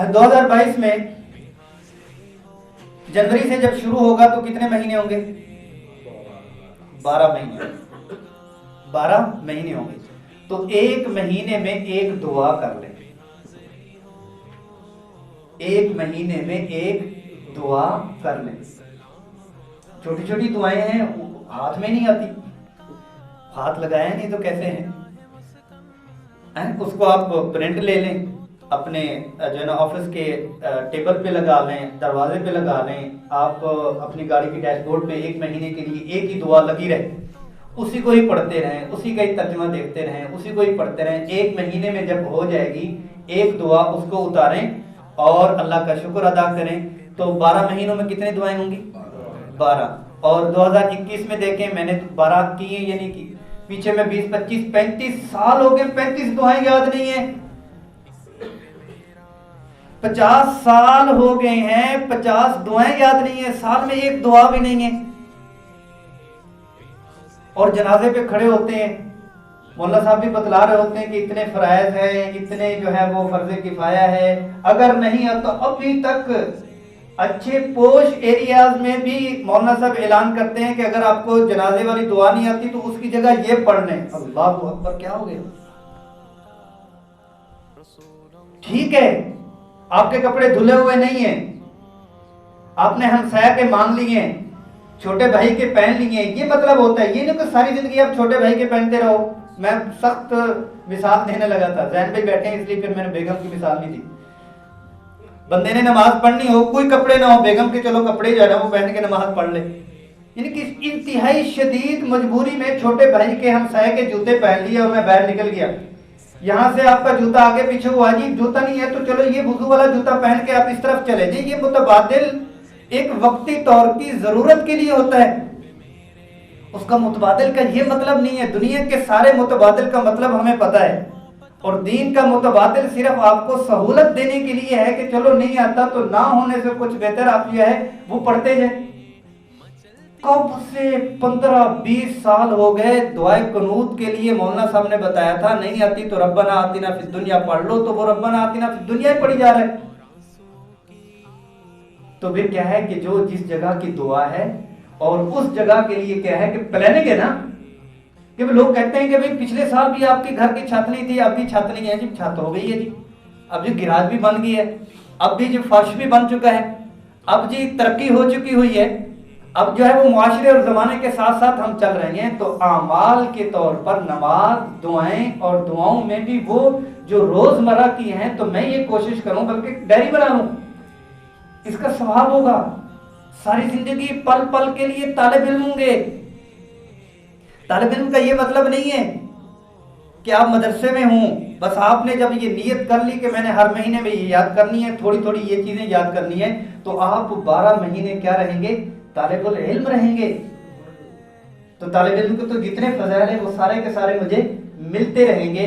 2022 میں جنوری سے جب شروع ہوگا تو کتنے مہینے ہوں گے؟ 12 مہینے 12 مہینے ہوں گے. تو ایک مہینے میں ایک دعا کر لیں. ایک مہینے میں ایک دعا کر لیں. چھوٹی چھوٹی دعائیں ہیں, ہاتھ میں نہیں آتی, ہاتھ لگایا نہیں تو کیسے ہیں. اس کو آپ پرنٹ لے لیں, اپنے جو ہے نا آفس کے ٹیبل پہ لگا لیں, دروازے پہ لگا لیں. آپ اپنی گاڑی کی ڈیش بورڈ پہ ایک مہینے کے لیے ایک ہی دعا لگی رہے, اسی کو ہی پڑھتے رہیں, اسی کا ہی ترجمہ دیکھتے رہیں, اسی کو ہی پڑھتے رہیں. ایک مہینے میں جب ہو جائے گی ایک دعا اس کو اتاریں اور اللہ کا شکر ادا کریں. تو 12 مہینوں میں کتنے دعائیں ہوں گی؟ 12. اور 2021 میں دیکھیں, میں نے 12 کی ہیں یا نہیں کی. پیچھے میں 20 25 35 سال ہو گئے, 35 دعائیں یاد نہیں ہیں. 50 سال ہو گئے ہیں, 50 دعائیں یاد نہیں ہیں, سال میں ایک دعا بھی نہیں ہے. اور جنازے پہ کھڑے ہوتے ہیں, مولانا صاحب بھی بتلا رہے ہوتے ہیں کہ اتنے فرائض ہیں, اتنے جو ہے وہ فرض کفایہ ہے. اگر نہیں ہے تو ابھی تک اچھے پوش ایریاز میں بھی مولانا صاحب اعلان کرتے ہیں کہ اگر آپ کو جنازے والی دعا نہیں آتی تو اس کی جگہ یہ پڑھ لیں. اللہ اکبر, کیا ہو گیا؟ ٹھیک ہے, آپ کے کپڑے دھلے ہوئے نہیں ہیں, آپ نے ہمسایہ کے مانگ لیے ہیں, چھوٹے بھائی کے پہن لیے ہیں, یہ مطلب ہوتا ہے. یہ نہیں کہ ساری زندگی آپ چھوٹے بھائی کے پہنتے رہو. میں سخت مثال دینے لگا تھا, ذہن پہ بیٹھے ہیں اس لیے پھر میں نے بیگم کی مثال نہیں دی. بندے نے نماز پڑھنی ہو, کوئی کپڑے نہ ہو, بیگم کے چلو کپڑے جو ہے نا وہ پہن کے نماز پڑھ لے. یعنی کہ انتہائی شدید مجبوری میں چھوٹے بھائی کے ہمسائے کے جوتے پہن لیے اور میں باہر نکل گیا. یہاں سے آپ کا جوتا آگے پیچھے ہوا, جی جوتا نہیں ہے تو چلو یہ وضو والا جوتا پہن کے آپ اس طرف چلے جی. یہ متبادل ایک وقتی طور کی ضرورت کے لیے ہوتا ہے, اس کا متبادل کا یہ مطلب نہیں ہے. دنیا کے سارے متبادل کا مطلب ہمیں پتہ ہے, اور دین کا متبادل صرف آپ کو سہولت دینے کے لیے ہے کہ چلو نہیں آتا تو نہ ہونے سے کچھ بہتر آپ جو ہے وہ پڑھتے جائیں. کب سے 15-20 سال ہو گئے دعائے قنوت کے لیے مولانا صاحب نے بتایا تھا, نہیں آتی تو ربنا آتنا فی الدنیا پڑھ لو, تو وہ ربنا آتنا فی الدنیا ہی پڑھی جا رہا ہے. تو پھر کیا ہے کہ جو جس جگہ کی دعا ہے اور اس جگہ کے لیے کیا ہے کہ پلاننگ ہے نا. کہ لوگ کہتے ہیں کہ بھئی پچھلے سال بھی آپ کے گھر کی چھت نہیں تھی, اب بھی چھت نہیں ہے. جی چھت ہو گئی ہے جی, اب جی گراج بھی بن گئی ہے, اب بھی جی فرش بھی بن چکا ہے, اب جی ترقی ہو چکی ہوئی ہے, اب جو ہے وہ معاشرے اور زمانے کے ساتھ ساتھ ہم چل رہے ہیں. تو اعمال کے طور پر نماز, دعائیں اور دعاؤں میں بھی وہ جو روزمرہ کی ہیں, تو میں یہ کوشش کروں بلکہ ڈائری بنا لوں, اس کا ثواب ہوگا. ساری زندگی پل پل کے لیے طالب علم ہوں گے. طالب علم کا یہ مطلب نہیں ہے کہ آپ مدرسے میں ہوں, بس آپ نے جب یہ نیت کر لی کہ میں نے ہر مہینے میں یہ یاد کرنی ہے, تھوڑی تھوڑی یہ چیزیں یاد کرنی ہے, تو آپ 12 مہینے کیا رہیں گے؟ طالب العلم رہیں گے. تو طالب علم کو تو جتنے فضائل ہیں وہ سارے کے سارے مجھے ملتے رہیں گے.